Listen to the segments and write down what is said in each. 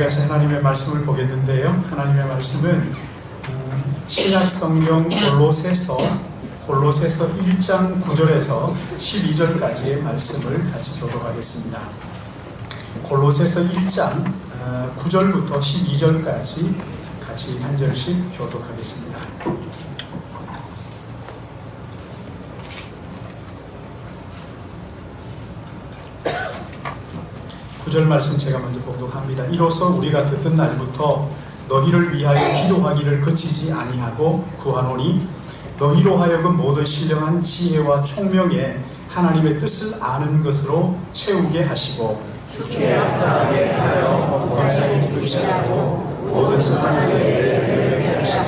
같이 하나님의 말씀을 보겠는데요. 하나님의 말씀은 신약 성경 골로새서 1장 9절에서 12절까지의 말씀을 같이 교독하겠습니다. 골로새서 1장 9절부터 12절까지 같이 한 절씩 교독하겠습니다. 구절 말씀 제가 먼저 봉독합니다. 이로써 우리가 듣던 날부터 너희를 위하여 기도하기를 그치지 아니하고 구하노니 너희로 하여금 모든 신령한 지혜와 총명에 하나님의 뜻을 아는 것으로 채우게 하시고 주께 합당하게 하여 범사에 기쁘시고 모든 선한 일에 하시며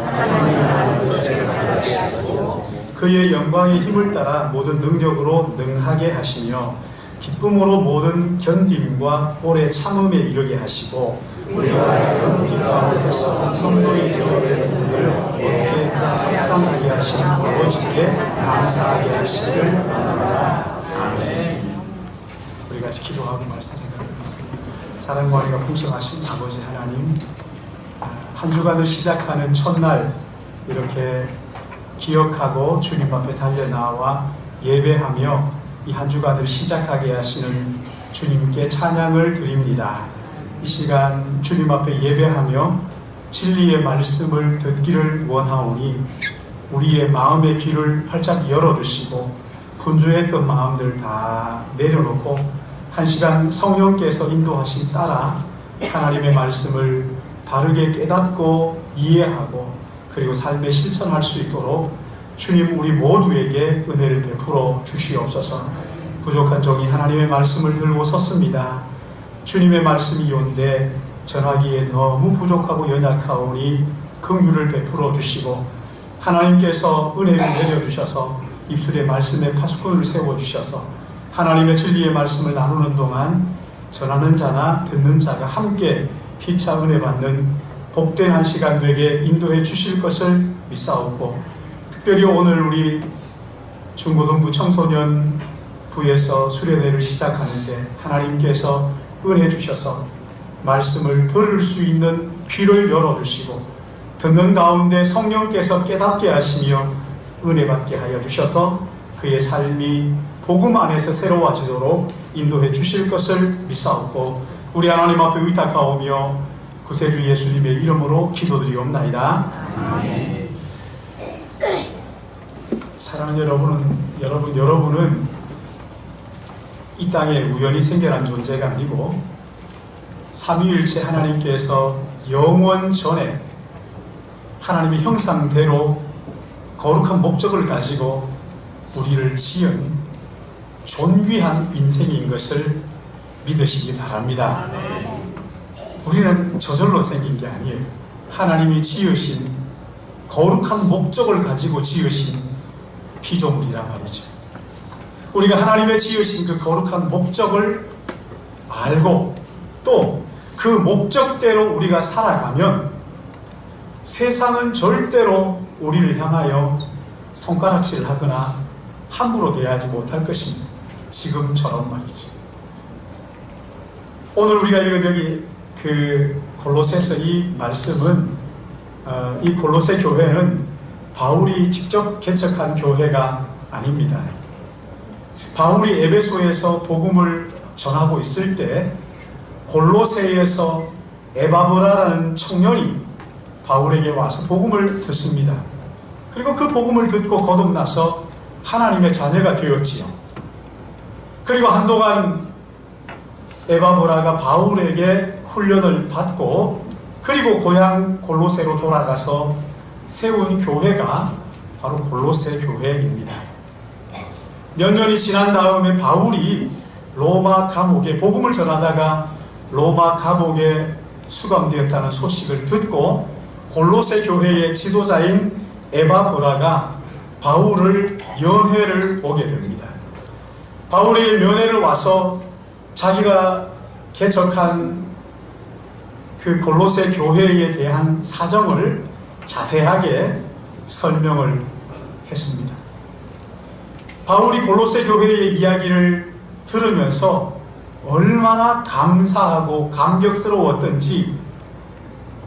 하나님을 아는 것을 제각하게 하시고 그의 영광의 힘을 따라 모든 능력으로 능하게 하시며 기쁨으로 모든 견딤과 오래 참음에 이르게 하시고 우리와 하여금 빛 가운데서 성도의 기업의 복을 얻게 합당하게 하시는 아버지께 감사하게 하시기를 바랍니다. 아멘. 우리 같이 기도하고 말씀 생각하겠습니다. 사랑과 은혜가 풍성하신 아버지 하나님, 한 주간을 시작하는 첫날 이렇게 기억하고 주님 앞에 달려나와 예배하며 이 한 주간을 시작하게 하시는 주님께 찬양을 드립니다. 이 시간 주님 앞에 예배하며 진리의 말씀을 듣기를 원하오니 우리의 마음의 귀를 활짝 열어주시고 분주했던 마음들 다 내려놓고 한 시간 성령께서 인도하심 따라 하나님의 말씀을 바르게 깨닫고 이해하고 그리고 삶에 실천할 수 있도록 주님 우리 모두에게 은혜를 베풀어 주시옵소서. 부족한 종이 하나님의 말씀을 들고 섰습니다. 주님의 말씀이 온데 전하기에 너무 부족하고 연약하오니 긍휼을 베풀어 주시고 하나님께서 은혜를 내려주셔서 입술에 말씀의 파수꾼을 세워주셔서 하나님의 진리의 말씀을 나누는 동안 전하는 자나 듣는 자가 함께 피차 은혜 받는 복된 한 시간 되게 인도해 주실 것을 믿사옵고 특별히 오늘 우리 중고등부 청소년부에서 수련회를 시작하는데 하나님께서 은혜 주셔서 말씀을 들을 수 있는 귀를 열어주시고 듣는 가운데 성령께서 깨닫게 하시며 은혜 받게 하여 주셔서 그의 삶이 복음 안에서 새로워지도록 인도해 주실 것을 믿사옵고 우리 하나님 앞에 의탁하오며 구세주 예수님의 이름으로 기도드리옵나이다. 아멘. 사랑하는 여러분은 이 땅에 우연히 생겨난 존재가 아니고 삼위일체 하나님께서 영원 전에 하나님의 형상대로 거룩한 목적을 가지고 우리를 지은 존귀한 인생인 것을 믿으시기 바랍니다. 우리는 저절로 생긴 게 아니에요. 하나님이 지으신 거룩한 목적을 가지고 지으신 피조물이란 말이죠. 우리가 하나님의 지으신 그 거룩한 목적을 알고 또 그 목적대로 우리가 살아가면 세상은 절대로 우리를 향하여 손가락질하거나 함부로 대하지 못할 것입니다. 지금처럼 말이죠. 오늘 우리가 읽은 그 골로새서 이 말씀은 이 골로새 교회는 바울이 직접 개척한 교회가 아닙니다. 바울이 에베소에서 복음을 전하고 있을 때 골로새에서 에바브라라는 청년이 바울에게 와서 복음을 듣습니다. 그리고 그 복음을 듣고 거듭나서 하나님의 자녀가 되었지요. 그리고 한동안 에바브라가 바울에게 훈련을 받고 그리고 고향 골로새로 돌아가서 세운 교회가 바로 골로새 교회입니다. 몇 년이 지난 다음에 바울이 로마 감옥에 복음을 전하다가 로마 감옥에 수감되었다는 소식을 듣고 골로새 교회의 지도자인 에바브라가 바울을 면회를 오게 됩니다. 바울에게 면회를 와서 자기가 개척한 그 골로새 교회에 대한 사정을 자세하게 설명을 했습니다. 바울이 골로새 교회의 이야기를 들으면서 얼마나 감사하고 감격스러웠던지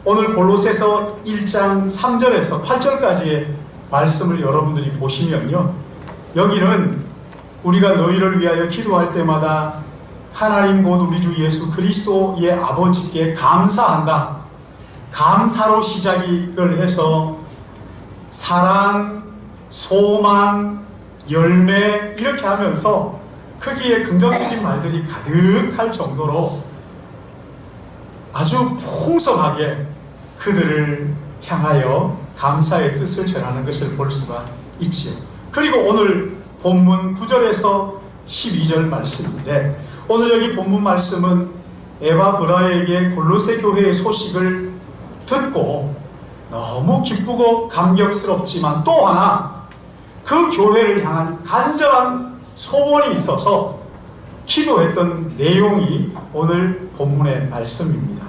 오늘 골로새서 1장 3절에서 8절까지의 말씀을 여러분들이 보시면요, 여기는 우리가 너희를 위하여 기도할 때마다 하나님 곧 우리 주 예수 그리스도의 아버지께 감사한다, 감사로 시작을 해서 사랑, 소망, 열매 이렇게 하면서 거기에 긍정적인 말들이 가득할 정도로 아주 풍성하게 그들을 향하여 감사의 뜻을 전하는 것을 볼 수가 있지요. 그리고 오늘 본문 9절에서 12절 말씀인데, 오늘 여기 본문 말씀은 에바브라에게 골로새 교회의 소식을 듣고 너무 기쁘고 감격스럽지만 또 하나 그 교회를 향한 간절한 소원이 있어서 기도했던 내용이 오늘 본문의 말씀입니다.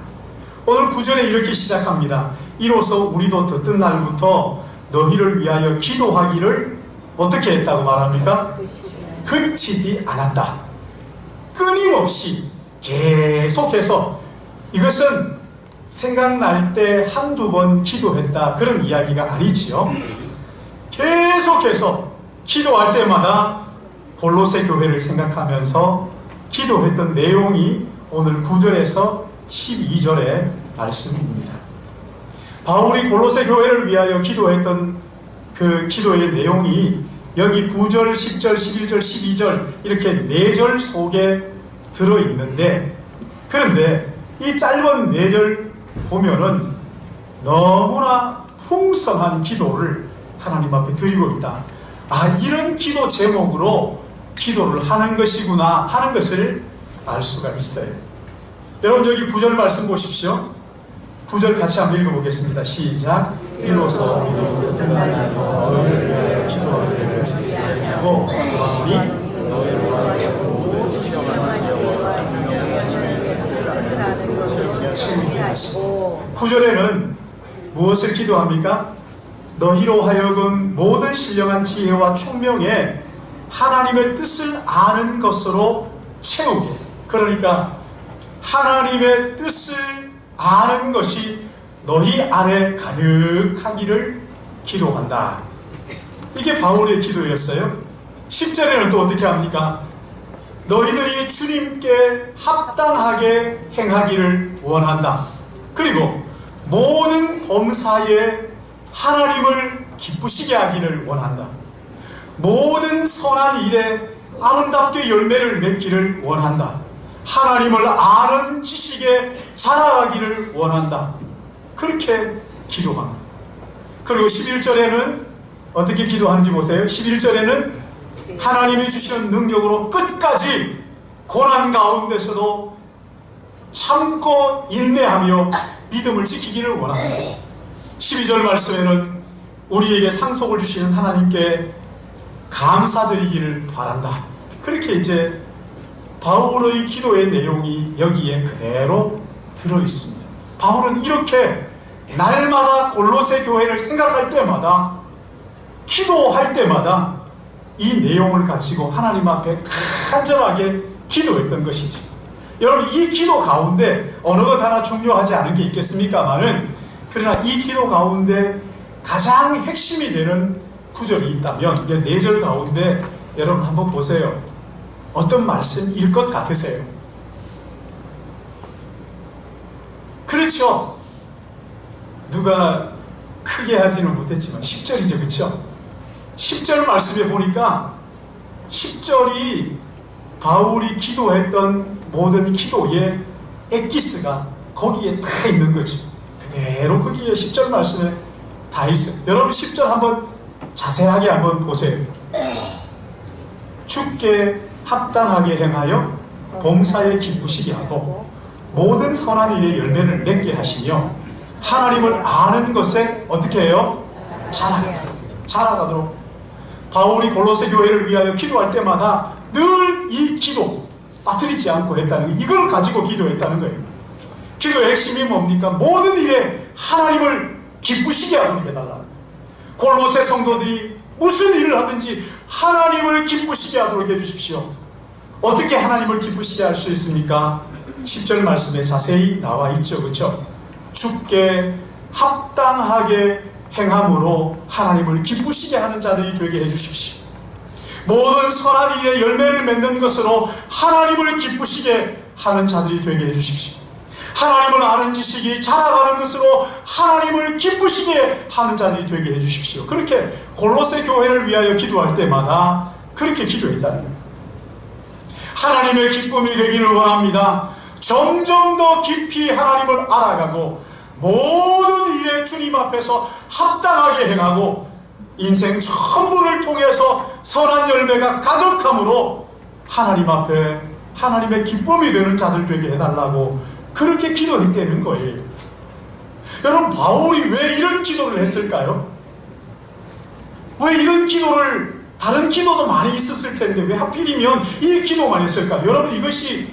오늘 9절에 이렇게 시작합니다. 이로써 우리도 듣던 날부터 너희를 위하여 기도하기를 어떻게 했다고 말합니까? 그치지 않았다. 끊임없이 계속해서, 이것은 생각날 때 한두 번 기도했다 그런 이야기가 아니지요. 계속해서 기도할 때마다 골로새 교회를 생각하면서 기도했던 내용이 오늘 9절에서 12절의 말씀입니다. 바울이 골로새 교회를 위하여 기도했던 그 기도의 내용이 여기 9절, 10절, 11절, 12절 이렇게 4절 속에 들어있는데, 그런데 이 짧은 4절 보면은 너무나 풍성한 기도를 하나님 앞에 드리고 있다. 아, 이런 기도 제목으로 기도를 하는 것이구나 하는 것을 알 수가 있어요. 여러분 여기 9절 말씀 보십시오. 9절 같이 한번 읽어보겠습니다. 시작. 이로써 우리도 듣는 날부터 너희를 위하여 기도하기를 그치지 아니하고 구하노니 너희를 위하여 모든 필요한 지혜와 채우게 하시고. 9절에는 무엇을 기도합니까? 너희로 하여금 모든 신령한 지혜와 총명에 하나님의 뜻을 아는 것으로 채우게. 그러니까 하나님의 뜻을 아는 것이 너희 안에 가득하기를 기도한다. 이게 바울의 기도였어요. 10절에는 또 어떻게 합니까? 너희들이 주님께 합당하게 행하기를 원한다. 그리고 모든 범사에 하나님을 기쁘시게 하기를 원한다. 모든 선한 일에 아름답게 열매를 맺기를 원한다. 하나님을 아는 지식에 자라가기를 원한다. 그렇게 기도합니다. 그리고 11절에는 어떻게 기도하는지 보세요. 11절에는 하나님이 주시는 능력으로 끝까지 고난 가운데서도 참고 인내하며 믿음을 지키기를 원합니다. 12절 말씀에는 우리에게 상속을 주시는 하나님께 감사드리기를 바란다. 그렇게 이제 바울의 기도의 내용이 여기에 그대로 들어있습니다. 바울은 이렇게 날마다 골로새 교회를 생각할 때마다, 기도할 때마다 이 내용을 가지고 하나님 앞에 간절하게 기도했던 것이죠. 여러분 이 기도 가운데 어느 것 하나 중요하지 않은 게 있겠습니까마는, 그러나 이 기도 가운데 가장 핵심이 되는 구절이 있다면 4절 가운데 여러분 한번 보세요. 어떤 말씀일 것 같으세요? 그렇죠. 누가 크게 하지는 못했지만 10절이죠. 그렇죠? 10절 말씀에 보니까 10절이 바울이 기도했던 모든 기도의 엑기스가 거기에 다 있는 거지. 그대로 거기에 10절 말씀에 다 있어요. 여러분 10절 한번 자세하게 한번 보세요. 주께 합당하게 행하여 범사에 기쁘시게 하고 모든 선한 일의 열매를 맺게 하시며 하나님을 아는 것에 어떻게 해요? 자라가도록. 바울이 골로새 교회를 위하여 기도할 때마다 늘 이 기도 빠뜨리지 않고 했다는 거예요. 이걸 가지고 기도했다는 거예요. 기도의 핵심이 뭡니까? 모든 일에 하나님을 기쁘시게 하도록 해달라. 골로새 성도들이 무슨 일을 하든지 하나님을 기쁘시게 하도록 해주십시오. 어떻게 하나님을 기쁘시게 할 수 있습니까? 10절 말씀에 자세히 나와 있죠. 그렇죠? 주께 합당하게 행함으로 하나님을 기쁘시게 하는 자들이 되게 해주십시오. 모든 선한 일에 열매를 맺는 것으로 하나님을 기쁘시게 하는 자들이 되게 해주십시오. 하나님을 아는 지식이 자라가는 것으로 하나님을 기쁘시게 하는 자들이 되게 해주십시오. 그렇게 골로새 교회를 위하여 기도할 때마다 그렇게 기도했다는 거예요. 하나님의 기쁨이 되기를 원합니다. 점점 더 깊이 하나님을 알아가고 모든 일에 주님 앞에서 합당하게 행하고 인생 전부를 통해서 선한 열매가 가득함으로 하나님 앞에 하나님의 기쁨이 되는 자들 되게 해달라고 그렇게 기도했다는 거예요. 여러분, 바울이 왜 이런 기도를 했을까요? 왜 이런 기도를, 다른 기도도 많이 있었을 텐데 왜 하필이면 이 기도만 했을까요? 여러분, 이것이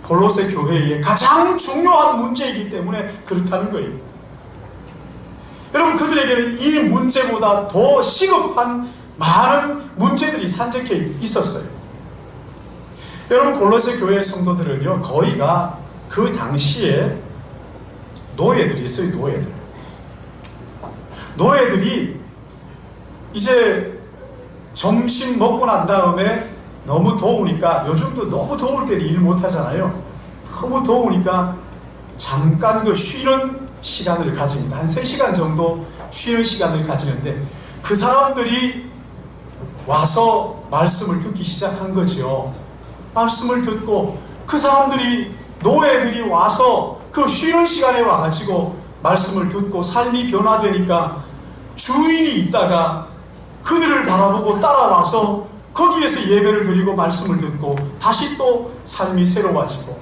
골로새 교회의 가장 중요한 문제이기 때문에 그렇다는 거예요. 여러분, 그들에게는 이 문제보다 더 시급한 많은 문제들이 산적해 있었어요. 여러분, 골로새 교회 성도들은요, 거의가 그 당시에 노예들이 있어요. 노예들이 이제 점심 먹고 난 다음에 너무 더우니까, 요즘도 너무 더울 때 일 못하잖아요. 너무 더우니까 잠깐 그 쉬는 시간을 가집니다. 한 3시간 정도 쉬는 시간을 가지는데 그 사람들이 와서 말씀을 듣기 시작한 거죠. 말씀을 듣고 그 사람들이, 노예들이 와서 그 쉬는 시간에 와가지고 말씀을 듣고 삶이 변화되니까 주인이 있다가 그들을 바라보고 따라와서 거기에서 예배를 드리고 말씀을 듣고 다시 또 삶이 새로워지고,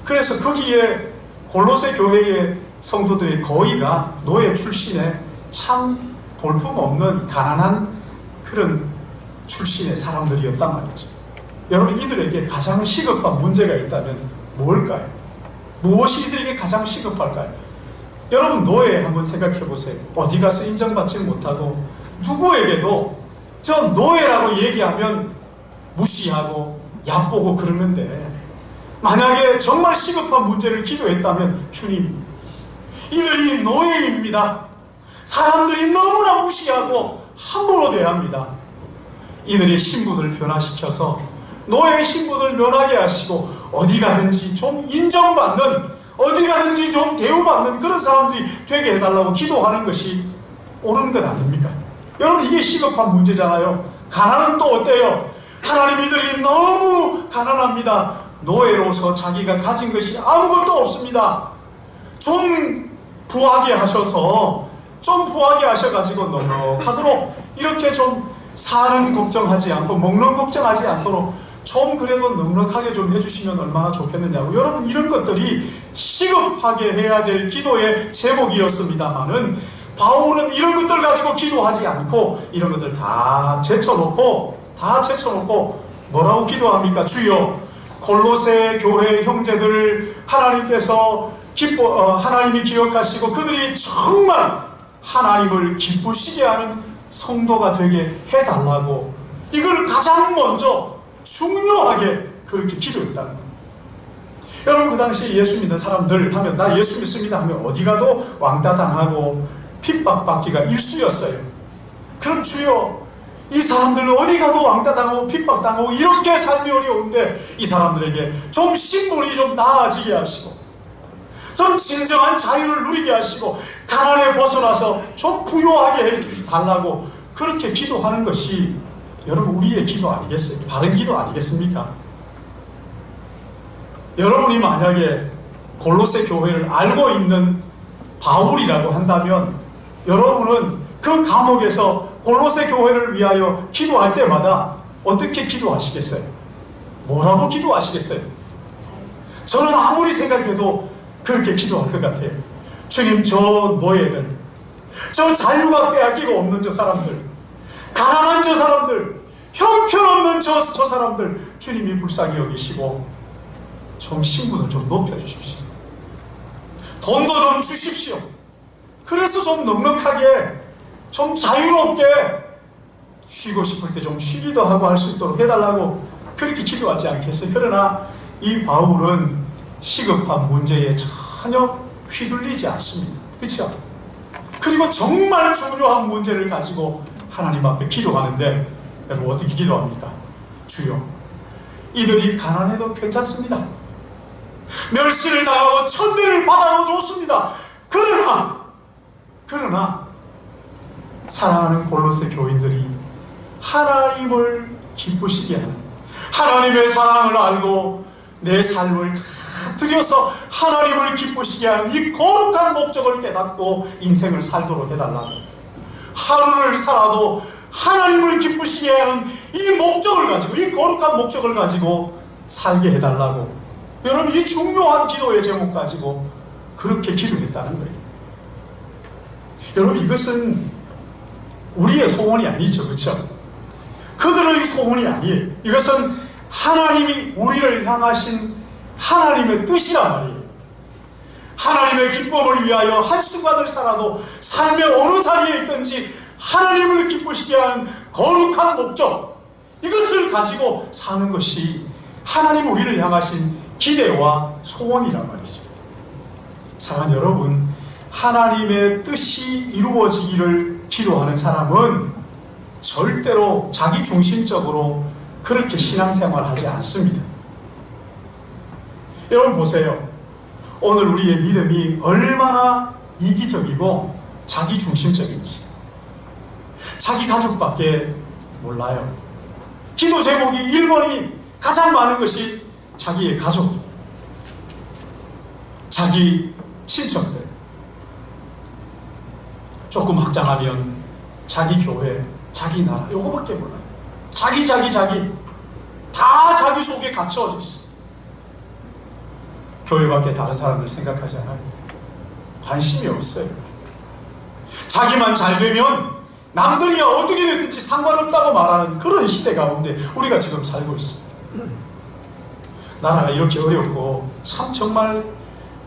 그래서 거기에 골로새 교회의 성도들의 거의가 노예 출신의 참 볼품없는 가난한 그런 출신의 사람들이었단 말이죠. 여러분, 이들에게 가장 시급한 문제가 있다면 뭘까요? 무엇이 이들에게 가장 시급할까요? 여러분, 노예 한번 생각해 보세요. 어디 가서 인정받지 못하고 누구에게도 저 노예라고 얘기하면 무시하고 얕보고 그러는데, 만약에 정말 시급한 문제를 기도했다면 주님, 이들이 노예입니다. 사람들이 너무나 무시하고 함부로 대합니다. 이들의 신분을 변화시켜서 노예의 신분을 면하게 하시고 어디 가든지 좀 인정받는, 어디 가든지 좀 대우받는 그런 사람들이 되게 해달라고 기도하는 것이 옳은 것 아닙니까? 여러분, 이게 시급한 문제잖아요. 가난은 또 어때요? 하나님, 이들이 너무 가난합니다. 노예로서 자기가 가진 것이 아무것도 없습니다. 좀 부하게 하셔서, 좀 부하게 하셔가지고 넉넉하도록 이렇게 좀 사는 걱정하지 않고 먹는 걱정하지 않도록 좀 그래도 넉넉하게 좀 해주시면 얼마나 좋겠느냐고. 여러분, 이런 것들이 시급하게 해야 될 기도의 제목이었습니다만은 바울은 이런 것들 가지고 기도하지 않고 이런 것들 다 제쳐놓고 뭐라고 기도합니까? 주여, 골로새 교회 형제들을 하나님께서 하나님이 기억하시고 그들이 정말 하나님을 기쁘시게 하는 성도가 되게 해달라고, 이걸 가장 먼저 중요하게 그렇게 기도했다는 거예요. 여러분, 그 당시에 예수 믿는 사람들 하면, 나 예수 믿습니다 하면 어디 가도 왕따 당하고 핍박받기가 일쑤였어요. 그럼 주여, 이 사람들 어디 가도 왕따 당하고 핍박당하고 이렇게 삶이 어려운데 이 사람들에게 좀 신분이 좀 나아지게 하시고 좀 진정한 자유를 누리게 하시고 가난에 벗어나서 좀 부유하게 해주달라고 그렇게 기도하는 것이 여러분, 우리의 기도 아니겠어요? 바른 기도 아니겠습니까? 여러분이 만약에 골로새 교회를 알고 있는 바울이라고 한다면 여러분은 그 감옥에서 골로새 교회를 위하여 기도할 때마다 어떻게 기도하시겠어요? 뭐라고 기도하시겠어요? 저는 아무리 생각해도 그렇게 기도할 것 같아요. 주님, 저 노예들, 저 자유가 빼앗기고 없는 저 사람들, 가난한 저 사람들, 형편없는 저 사람들 주님이 불쌍히 여기시고 좀 신분을 좀 높여주십시오. 돈도 좀 주십시오. 그래서 좀 넉넉하게, 좀 자유롭게 쉬고 싶을 때 좀 쉬기도 하고 할 수 있도록 해달라고 그렇게 기도하지 않겠어요? 그러나 이 바울은 시급한 문제에 전혀 휘둘리지 않습니다. 그렇죠? 그리고 정말 중요한 문제를 가지고 하나님 앞에 기도하는데 여러분 어떻게 기도합니까? 주여, 이들이 가난해도 괜찮습니다. 멸시를 당하고 천대를 받아도 좋습니다. 그러나 사랑하는 골로새 교인들이 하나님을 기쁘시게 하는, 하나님의 사랑을 알고 내 삶을 다 들여서 하나님을 기쁘시게 하는 이 거룩한 목적을 깨닫고 인생을 살도록 해달라고, 하루를 살아도 하나님을 기쁘시게 하는 이 목적을 가지고, 이 거룩한 목적을 가지고 살게 해달라고, 여러분 이 중요한 기도의 제목 가지고 그렇게 기도했다는 거예요. 여러분 이것은 우리의 소원이 아니죠. 그렇죠? 그들의 소원이 아니에요. 이것은 하나님이 우리를 향하신 하나님의 뜻이란 말이에요. 하나님의 기쁨을 위하여 한순간을 살아도 삶의 어느 자리에 있든지 하나님을 기쁘시게 하는 거룩한 목적, 이것을 가지고 사는 것이 하나님 우리를 향하신 기대와 소원이란 말이죠. 사랑하는 여러분, 하나님의 뜻이 이루어지기를 기도하는 사람은 절대로 자기 중심적으로 그렇게 신앙생활을 하지 않습니다. 여러분 보세요. 오늘 우리의 믿음이 얼마나 이기적이고 자기 중심적인지 자기 가족밖에 몰라요. 기도 제목이 1번이 가장 많은 것이 자기의 가족, 자기 친척들, 조금 확장하면 자기 교회, 자기 나라, 요거밖에 몰라요. 자기 다 자기 속에 갇혀져 있어. 교회밖에 다른 사람들 생각하지 않아요. 관심이 없어요. 자기만 잘 되면 남들이 어떻게 됐든지 상관없다고 말하는 그런 시대 가운데 우리가 지금 살고 있어요. 나라가 이렇게 어렵고 참 정말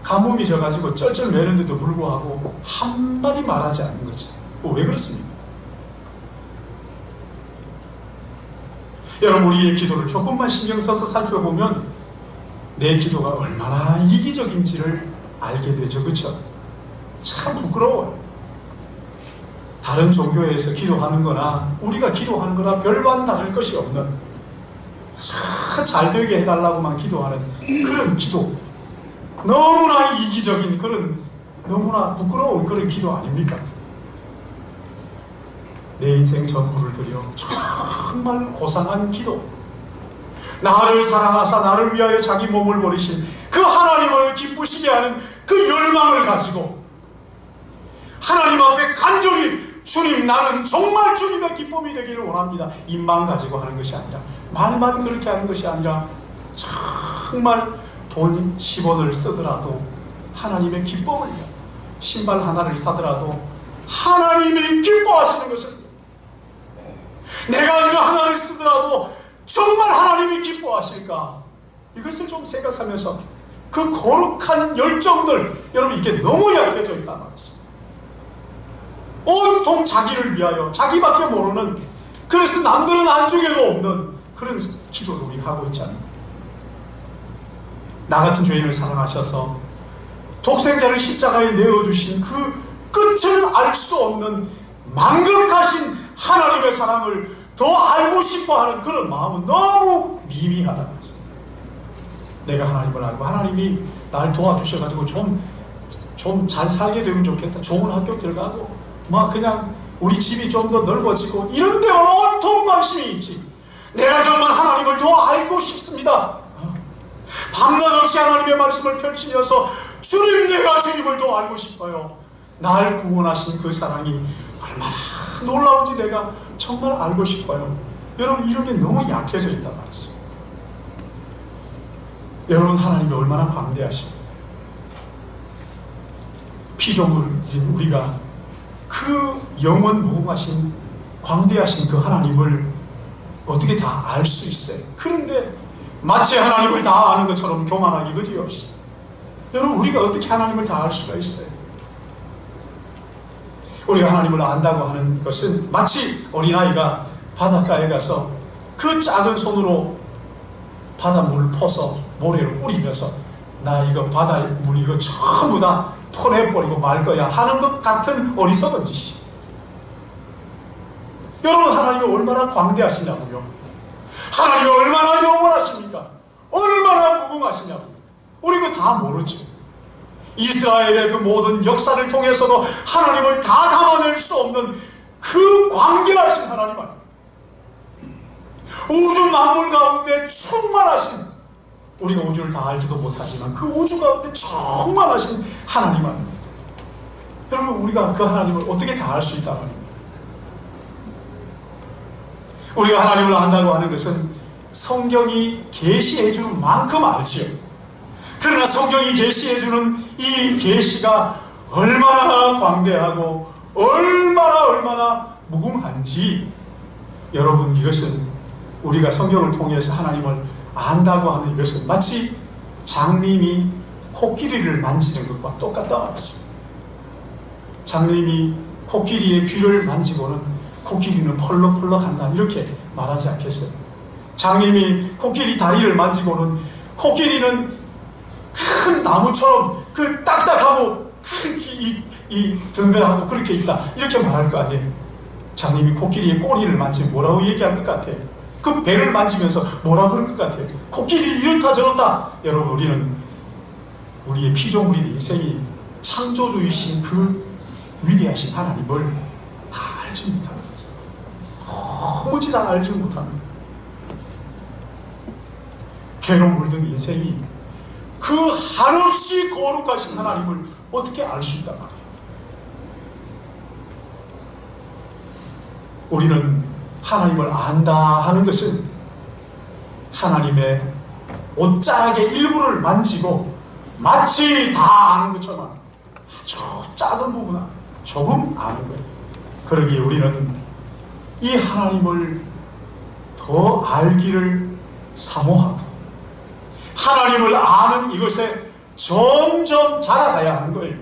가뭄이 져가지고 쩔쩔 매는데도 불구하고 한마디 말하지 않는 거죠. 왜 그렇습니까? 여러분 우리의 기도를 조금만 신경 써서 살펴보면 내 기도가 얼마나 이기적인지를 알게 되죠. 그렇죠? 참 부끄러워요. 다른 종교에서 기도하는 거나 우리가 기도하는 거나 별반 다를 것이 없는 잘 되게 해달라고만 기도하는 그런 기도, 너무나 이기적인 그런 너무나 부끄러운 그런 기도 아닙니까? 내 인생 전부를 들여 정말 고상한 기도, 나를 사랑하사 나를 위하여 자기 몸을 버리신 그 하나님을 기쁘시게 하는 그 열망을 가지고 하나님 앞에 간절히 주님, 나는 정말 주님의 기쁨이 되기를 원합니다. 입만 가지고 하는 것이 아니라, 말만 그렇게 하는 것이 아니라 정말 돈 10원을 쓰더라도 하나님의 기쁨을 위하여, 신발 하나를 사더라도 하나님이 기뻐하시는 것을, 내가 이거 하나를 쓰더라도 정말 하나님이 기뻐하실까, 이것을 좀 생각하면서 그 거룩한 열정들, 여러분 이게 너무 약해져 있단 말이죠. 온통 자기를 위하여, 자기밖에 모르는, 그래서 남들은 안중에도 없는 그런 기도를 우리 하고 있잖아요. 나 같은 죄인을 사랑하셔서 독생자를 십자가에 내어주신 그 끝을 알 수 없는 망극하신 하나님의 사랑을 더 알고 싶어하는 그런 마음은 너무 미미하다는 거죠. 내가 하나님을 알고 하나님이 날 도와주셔가지고 좀 잘 살게 되면 좋겠다, 좋은 학교 들어가고 막 그냥 우리 집이 좀 더 넓어지고 이런 데만 온통 관심이 있지, 내가 정말 하나님을 더 알고 싶습니다. 밤낮 없이 하나님의 말씀을 펼치면서 주님, 내가 주님을 더 알고 싶어요. 날 구원하신 그 사랑이 얼마나 놀라운지 내가 정말 알고 싶어요. 여러분 이런 게 너무 약해져 있단 말이죠. 여러분 하나님이 얼마나 광대하십니까? 피조물인 우리가 그 영원 무궁하신 광대하신 그 하나님을 어떻게 다 알 수 있어요? 그런데 마치 하나님을 다 아는 것처럼 교만하기 그지없이, 여러분 우리가 어떻게 하나님을 다 알 수가 있어요? 우리가 하나님을 안다고 하는 것은 마치 어린아이가 바닷가에 가서 그 작은 손으로 바닷물을 퍼서 모래로 뿌리면서 나 이거 바닷물 이거 전부 다 퍼내버리고 말 거야 하는 것 같은 어리석은 짓이. 여러분, 하나님이 얼마나 광대하시냐고요. 하나님이 얼마나 영원하십니까? 얼마나 무궁하시냐고요. 우리 그거 다 모르죠. 이스라엘의 그 모든 역사를 통해서도 하나님을 다 담아낼 수 없는 그 광대하신 하나님 아닙니까? 우주 만물 가운데 충만하신, 우리가 우주를 다 알지도 못하지만 그 우주 가운데 충만하신 하나님 아닙니까? 여러분, 우리가 그 하나님을 어떻게 다 알 수 있단 말입니까? 우리가 하나님을 안다고 하는 것은 성경이 계시해 주는 만큼 알지요. 그러나 성경이 계시해 주는 이 계시가 얼마나 광대하고 얼마나 무궁한지, 여러분, 이것은 우리가 성경을 통해서 하나님을 안다고 하는 이것은 마치 장님이 코끼리를 만지는 것과 똑같다 말이죠. 장님이 코끼리의 귀를 만지고는 코끼리는 펄럭펄럭한다 이렇게 말하지 않겠어요? 장님이 코끼리 다리를 만지고는 코끼리는 큰 나무처럼 그 딱딱하고 이 든든하고 그렇게 있다 이렇게 말할 거 아니에요? 장님이 코끼리의 꼬리를 만지면 뭐라고 얘기할 것 같아요? 그 배를 만지면서 뭐라 그럴 것 같아요? 코끼리 이렇다 저렇다. 여러분, 우리는 우리의 피조물인 인생이 창조주이신 그 위대하신 하나님을 다 알지 못합니다. 도무지 다 알지 못합니다. 죄로 물든 인생이 그 한없이 거룩하신 하나님을 어떻게 알 수 있단 말이에요? 우리는 하나님을 안다 하는 것은 하나님의 옷자락의 일부를 만지고 마치 다 아는 것처럼 아주 작은 부분, 조금 아는 거예요. 그러기에 우리는 이 하나님을 더 알기를 사모하고 하나님을 아는 이것에 점점 자라가야 하는 거예요.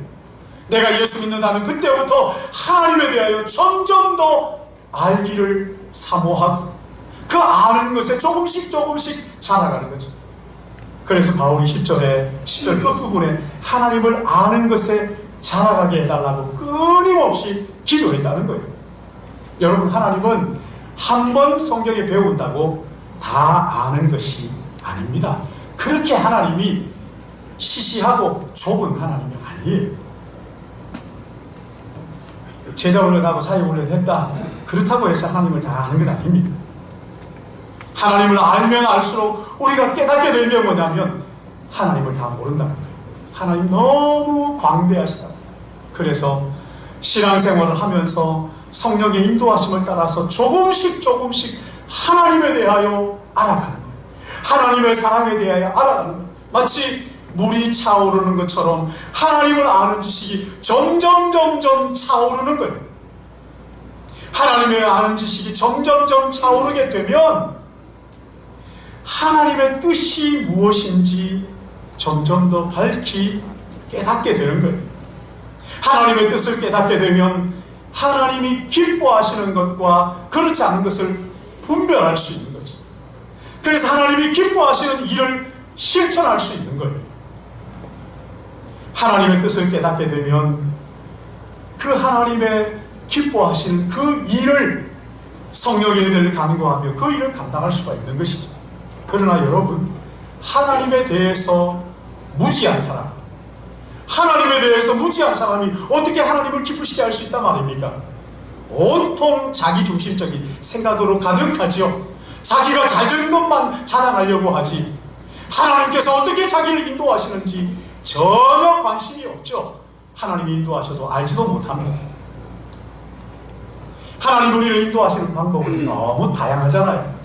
내가 예수 믿는다면 그때부터 하나님에 대하여 점점 더 알기를 사모하고 그 아는 것에 조금씩 자라가는 거죠. 그래서 바울이 10절 끝부분에 하나님을 아는 것에 자라가게 해달라고 끊임없이 기도했다는 거예요. 여러분, 하나님은 한 번 성경에 배운다고 다 아는 것이 아닙니다. 그렇게 하나님이 시시하고 좁은 하나님이 아니에요. 제자 훈련하고 사회 훈련을 했다, 그렇다고 해서 하나님을 다 아는 건 아닙니다. 하나님을 알면 알수록 우리가 깨닫게 되면 뭐냐면 하나님을 다 모른다는 거예요. 하나님 너무 광대하시다. 그래서 신앙생활을 하면서 성령의 인도하심을 따라서 조금씩 하나님에 대하여 알아가는 거예요. 하나님의 사랑에 대하여 알아가는 거예요. 마치 물이 차오르는 것처럼 하나님을 아는 지식이 점점 차오르는 거예요. 하나님의 아는 지식이 점점 차오르게 되면 하나님의 뜻이 무엇인지 점점 더 밝히 깨닫게 되는 거예요. 하나님의 뜻을 깨닫게 되면 하나님이 기뻐하시는 것과 그렇지 않은 것을 분별할 수 있는 거죠. 그래서 하나님이 기뻐하시는 일을 실천할 수 있는 거예요. 하나님의 뜻을 깨닫게 되면 그 하나님의 기뻐하시는 그 일을 성령의 은혜를 간구하며 그 일을 감당할 수가 있는 것이죠. 그러나 여러분, 하나님에 대해서 무지한 사람, 하나님에 대해서 무지한 사람이 어떻게 하나님을 기쁘시게 할 수 있단 말입니까? 온통 자기중심적인 생각으로 가득하지요. 자기가 잘된 것만 자랑하려고 하지 하나님께서 어떻게 자기를 인도하시는지 전혀 관심이 없죠. 하나님이 인도하셔도 알지도 못합니다. 하나님 우리를 인도하시는 방법은 너무 다양하잖아요.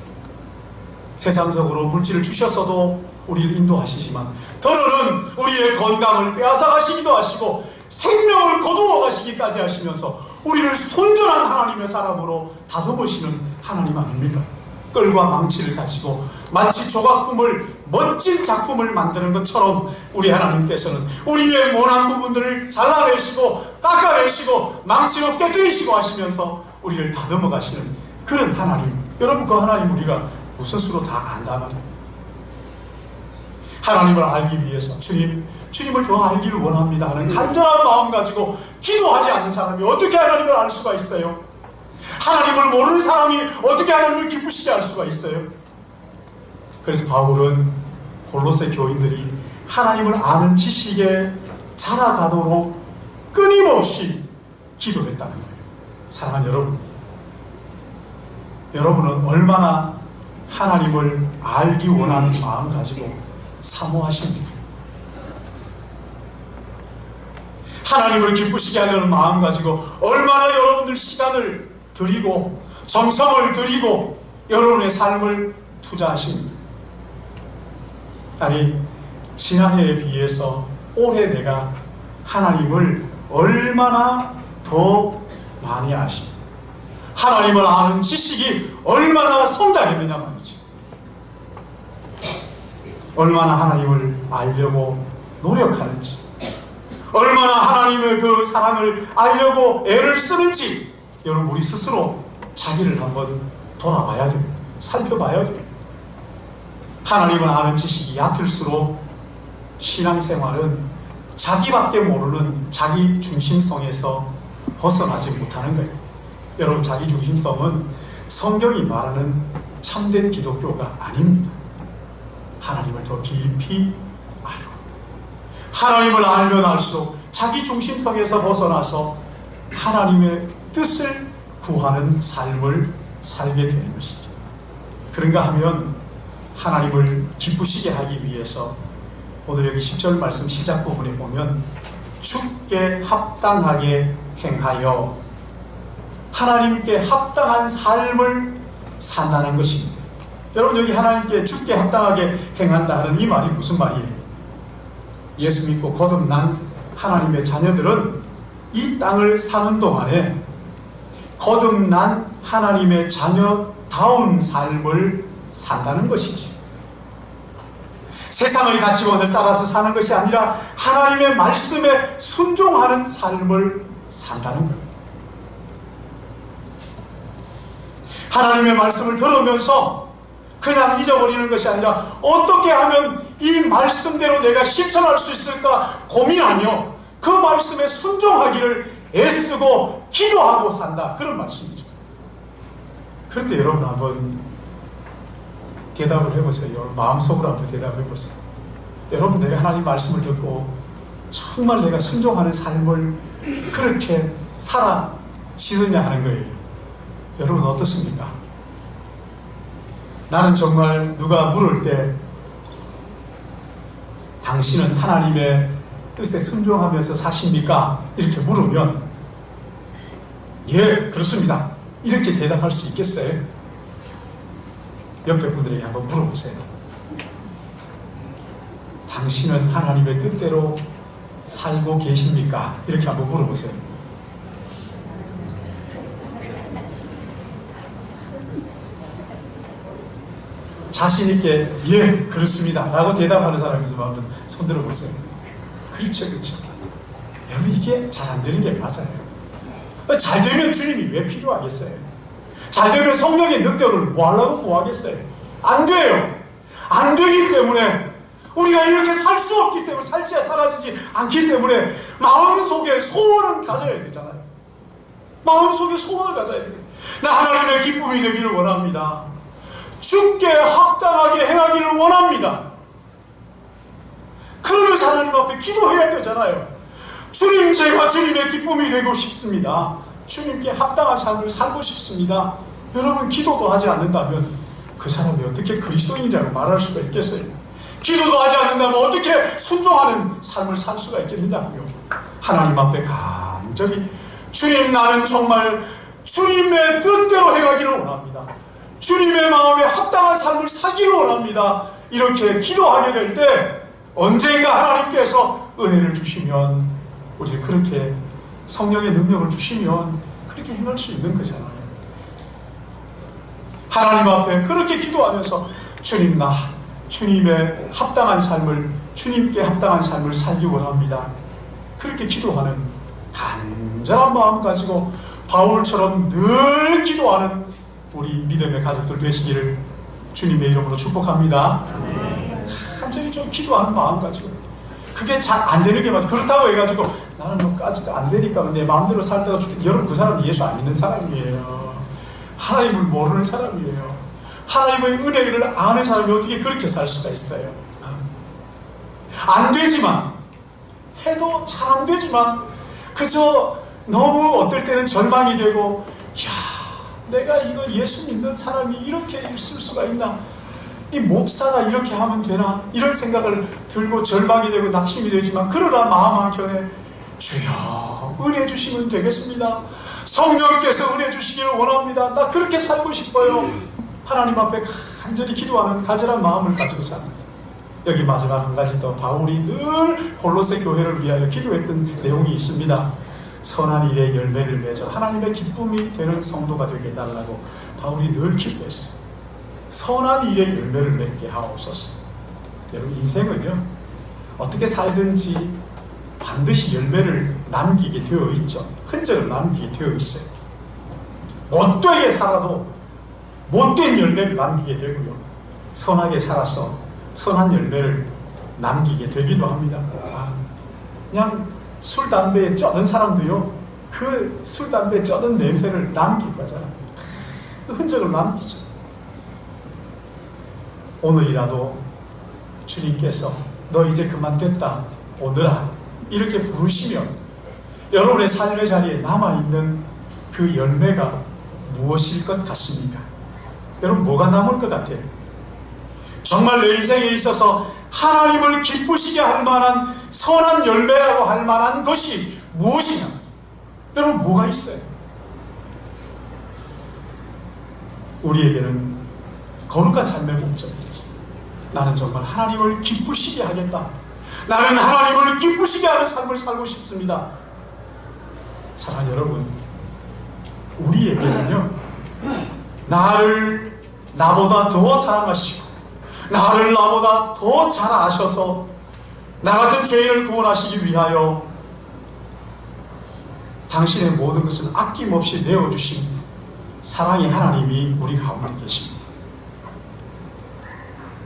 세상적으로 물질을 주셨어도 우리를 인도하시지만 더러는 우리의 건강을 빼앗아 가시기도 하시고 생명을 거두어 가시기까지 하시면서 우리를 손절한 하나님의 사람으로 다듬으시는 하나님 아닙니까? 끌과 망치를 가지고 마치 조각품을, 멋진 작품을 만드는 것처럼 우리 하나님께서는 우리의 모난 부분들을 잘라내시고 깎아내시고 망치로 깨뜨리시고 하시면서 우리를 다듬어 가시는 그런 하나님. 여러분, 그 하나님 우리가 무슨 수로 다 안다 말이에요. 하나님을 알기 위해서 주님을 더 알기를 원합니다 하는 간절한 마음 가지고 기도하지 않는 사람이 어떻게 하나님을 알 수가 있어요? 하나님을 모르는 사람이 어떻게 하나님을 기쁘시게 할 수가 있어요? 그래서 바울은 골로새 교인들이 하나님을 아는 지식에 자라가도록 끊임없이 기도했다는 거예요. 사랑하는 여러분, 여러분은 얼마나 하나님을 알기 원하는 마음 가지고 사모하십니까? 하나님을 기쁘시게 하려는 마음 가지고 얼마나 여러분들 시간을 드리고 정성을 드리고 여러분의 삶을 투자하십니까? 아니, 지난해에 비해서 올해 내가 하나님을 얼마나 더 많이 아십니까? 하나님을 아는 지식이 얼마나 성장했느냐 말이죠. 얼마나 하나님을 알려고 노력하는지, 얼마나 하나님의 그 사랑을 알려고 애를 쓰는지, 여러분 우리 스스로 자기를 한번 돌아봐야 돼요. 살펴봐야 돼요. 하나님을 아는 지식이 얕을수록 신앙생활은 자기밖에 모르는 자기 중심성에서 벗어나지 못하는 거예요. 여러분, 자기 중심성은 성경이 말하는 참된 기독교가 아닙니다. 하나님을 더 깊이 알고, 하나님을 알면 알수록 자기 중심성에서 벗어나서 하나님의 뜻을 구하는 삶을 살게 되는 것이죠. 그런가 하면 하나님을 기쁘시게 하기 위해서 오늘 여기 10절 말씀 시작 부분에 보면 주께 합당하게 행하여 하나님께 합당한 삶을 산다는 것입니다. 여러분, 여기 하나님께 주께 합당하게 행한다 하는 이 말이 무슨 말이에요? 예수 믿고 거듭난 하나님의 자녀들은 이 땅을 사는 동안에 거듭난 하나님의 자녀다운 삶을 산다는 것이지, 세상의 가치관을 따라서 사는 것이 아니라 하나님의 말씀에 순종하는 삶을 산다는 거예요. 하나님의 말씀을 들으면서 그냥 잊어버리는 것이 아니라 어떻게 하면 이 말씀대로 내가 실천할 수 있을까 고민하며 그 말씀에 순종하기를 애쓰고 기도하고 산다, 그런 말씀이죠. 그런데 여러분 한번 대답을 해보세요. 마음속으로 한번 대답해보세요. 여러분, 내가 하나님 말씀을 듣고 정말 내가 순종하는 삶을 그렇게 살아지느냐 하는 거예요. 여러분 어떻습니까? 나는 정말 누가 물을 때 당신은 하나님의 뜻에 순종하면서 사십니까? 이렇게 물으면 예, 그렇습니다, 이렇게 대답할 수 있겠어요? 옆에 분들에게 한번 물어보세요. 당신은 하나님의 뜻대로 살고 계십니까? 이렇게 한번 물어보세요. 자신있게 예, 그렇습니다 라고 대답하는 사람이 있으면 한번 손 들어보세요. 그렇죠, 그렇죠. 여러분, 이게 잘 안 되는 게 맞아요. 잘 되면 주님이 왜 필요하겠어요? 잘 되면 성령의 능력을 뭐 하려고 뭐 하겠어요? 안 돼요. 안 되기 때문에, 우리가 이렇게 살 수 없기 때문에, 살지야 사라지지 않기 때문에 마음속에 소원은 가져야 되잖아요. 마음속에 소원을 가져야 돼요. 나 하나님의 기쁨이 되기를 원합니다. 주께 합당하게 행하기를 원합니다. 그러면서 하나님 앞에 기도해야 되잖아요. 주님, 제가 주님의 기쁨이 되고 싶습니다. 주님께 합당한 삶을 살고 싶습니다. 여러분, 기도도 하지 않는다면 그 사람이 어떻게 그리스도인이라고 말할 수가 있겠어요? 기도도 하지 않는다면 어떻게 순종하는 삶을 살 수가 있겠느냐고요. 하나님 앞에 간절히 주님, 나는 정말 주님의 뜻대로 행하기를 원합니다. 주님의 마음에 합당한 삶을 살기를 원합니다. 이렇게 기도하게 될 때 언젠가 하나님께서 은혜를 주시면, 우리 그렇게 성령의 능력을 주시면 그렇게 행할 수 있는 거잖아요. 하나님 앞에 그렇게 기도하면서 주님, 나 주님의 합당한 삶을, 주님께 합당한 삶을 살기 원합니다. 그렇게 기도하는 간절한 마음 가지고 바울처럼 늘 기도하는 우리 믿음의 가족들 되시기를 주님의 이름으로 축복합니다. 간절히 좀 기도하는 마음 가지고 그게 잘 안 되는 게 맞아. 그렇다고 해가지고 나는 뭐 아직 안 되니까 내 마음대로 살다가 죽겠다. 여러분 그 사람 예수 안 믿는 사람이에요. 하나님을 모르는 사람이에요. 하나님의 은혜를 아는 사람이 어떻게 그렇게 살 수가 있어요? 안 되지만 해도 잘 안 되지만 그저 너무 어떨 때는 절망이 되고 야 내가 이거 예수 믿는 사람이 이렇게 있을 수가 있나? 이 목사가 이렇게 하면 되나? 이런 생각을 들고 절망이 되고 낙심이 되지만 그러나 마음 한켠에 주여 은혜 주시면 되겠습니다. 성령께서 은혜 주시기를 원합니다. 나 그렇게 살고 싶어요. 하나님 앞에 간절히 기도하는 간절한 마음을 가지고 삽니다. 여기 마지막 한 가지 더 바울이 늘 골로새 교회를 위하여 기도했던 내용이 있습니다. 선한 일의 열매를 맺어 하나님의 기쁨이 되는 성도가 되게 해달라고 바울이 늘 기도했어요. 선한 일의 열매를 맺게 하옵소서. 여러분 인생은요 어떻게 살든지 반드시 열매를 남기게 되어 있죠. 흔적을 남기게 되어 있어요. 못되게 살아도 못된 열매를 남기게 되고요. 선하게 살아서 선한 열매를 남기게 되기도 합니다. 그냥 술, 담배에 쩌든 사람도요 그 술, 담배에 쩌든 냄새를 남길 거잖아요. 그 흔적을 남기죠. 오늘이라도 주님께서 너 이제 그만 됐다 오늘아 이렇게 부르시면 여러분의 삶의 자리에 남아있는 그 열매가 무엇일 것 같습니까? 여러분 뭐가 남을 것 같아요? 정말 내 인생에 있어서 하나님을 기쁘시게 할 만한 선한 열매라고 할 만한 것이 무엇이냐? 여러분 뭐가 있어요? 우리에게는 거룩한 삶의 목적이 있죠. 나는 정말 하나님을 기쁘시게 하겠다. 나는 하나님을 기쁘시게 하는 삶을 살고 싶습니다. 사랑하는 여러분, 우리에게는요 나를 나보다 더 사랑하시고 나를 나보다 더 잘 아셔서 나 같은 죄인을 구원하시기 위하여 당신의 모든 것을 아낌없이 내어주신 사랑의 하나님이 우리 가운데 계십니다.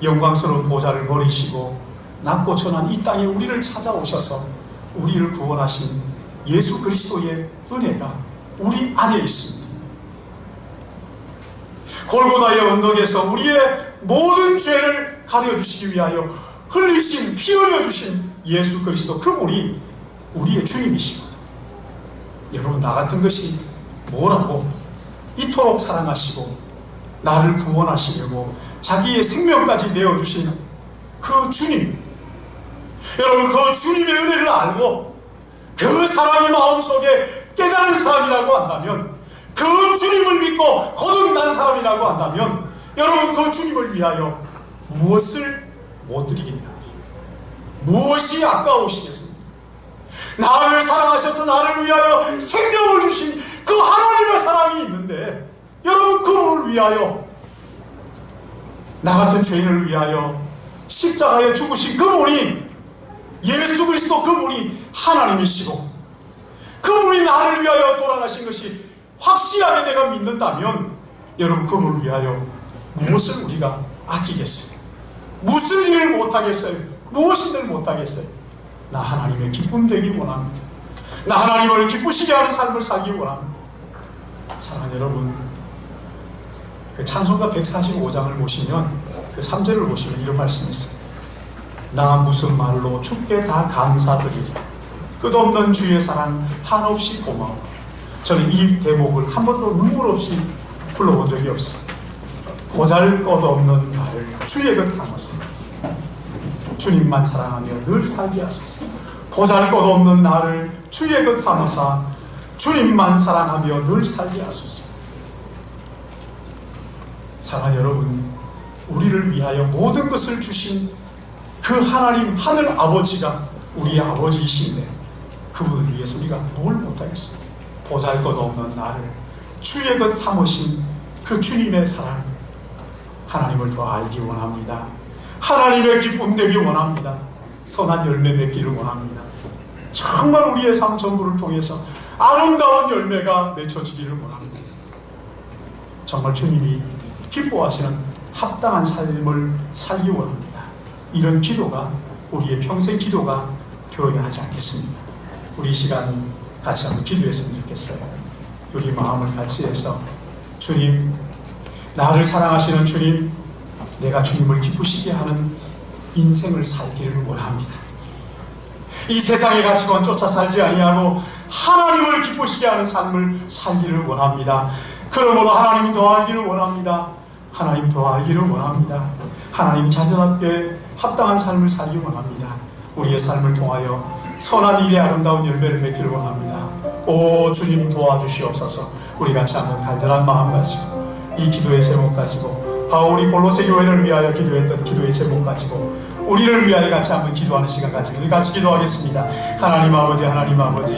영광스러운 보좌를 버리시고 낮고 천한 이 땅에 우리를 찾아오셔서 우리를 구원하신 예수 그리스도의 은혜가 우리 안에 있습니다. 골고다의 언덕에서 우리의 모든 죄를 가려주시기 위하여 흘리신 피 흘려주신 예수 그리스도 그분이 우리의 주님이십니다. 여러분 나 같은 것이 뭐라고 이토록 사랑하시고 나를 구원하시려고 자기의 생명까지 내어주신 그 주님, 여러분 그 주님의 은혜를 알고 그 사랑의 마음속에 깨달은 사람이라고 한다면, 그 주님을 믿고 거듭난 사람이라고 한다면 여러분 그 주님을 위하여 무엇을 못 드리겠냐? 무엇이 아까우시겠습니까? 나를 사랑하셔서 나를 위하여 생명을 주신 그 하나님의 사랑이 있는데 여러분 그분을 위하여 나 같은 죄인을 위하여 십자가에 죽으신 그분이 예수 그리스도 그분이 하나님이시고 그분이 나를 위하여 돌아가신 것이 확실하게 내가 믿는다면 여러분 그분을 위하여 무엇을 우리가 아끼겠어요? 무슨 일을 못하겠어요? 무엇인들 못하겠어요? 나 하나님의 기쁨 되기 원합니다. 나 하나님을 기쁘시게 하는 삶을 살기 원합니다. 사랑하는 여러분, 그 찬송가 145장을 보시면 그 3절을 보시면 이런 말씀이 있어요. 나 무슨 말로 주께 다 감사드리리. 끝없는 주의 사랑 한없이 고마워. 저는 이 대목을 한 번도 눈물 없이 불러본 적이 없어요. 보잘것없는 나를 주의 것 삼아서 주님만 사랑하며 늘 살게 하소서. 보잘것없는 나를 주의 것 삼아서 주님만 사랑하며 늘 살게 하소서. 사랑하는 여러분, 우리를 위하여 모든 것을 주신 그 하나님 하늘 아버지가 우리의 아버지이신데 그분을 위해서 우리가 뭘 못하겠어요? 보잘것없는 나를 주의 것 삼으신 그 주님의 사랑, 하나님을 더 알기 원합니다. 하나님의 기쁨 되기 원합니다. 선한 열매 맺기를 원합니다. 정말 우리의 삶 전부를 통해서 아름다운 열매가 맺혀지기를 원합니다. 정말 주님이 기뻐하시는 합당한 삶을 살기 원합니다. 이런 기도가 우리의 평생 기도가 되어야 하지 않겠습니까? 우리 이 시간 같이 한번 기도했으면 좋겠어요. 우리 마음을 같이 해서 주님, 나를 사랑하시는 주님, 내가 주님을 기쁘시게 하는 인생을 살기를 원합니다. 이 세상의 가치관 쫓아 살지 아니하고 하나님을 기쁘시게 하는 삶을 살기를 원합니다. 그러므로 하나님 더 알기를 원합니다. 하나님 더 알기를 원합니다. 하나님 자녀답게 합당한 삶을 살기 원합니다. 우리의 삶을 통하여 선한 일의 아름다운 열매를 맺기를 원합니다. 오 주님 도와주시옵소서. 우리 같이 한번 간절한 마음 가지고 이 기도의 제목 가지고 바울이 골로새 교회를 위하여 기도했던 기도의 제목 가지고 우리를 위하여 같이 한번 기도하는 시간 가지고 우리 같이 기도하겠습니다. 하나님 아버지, 하나님 아버지,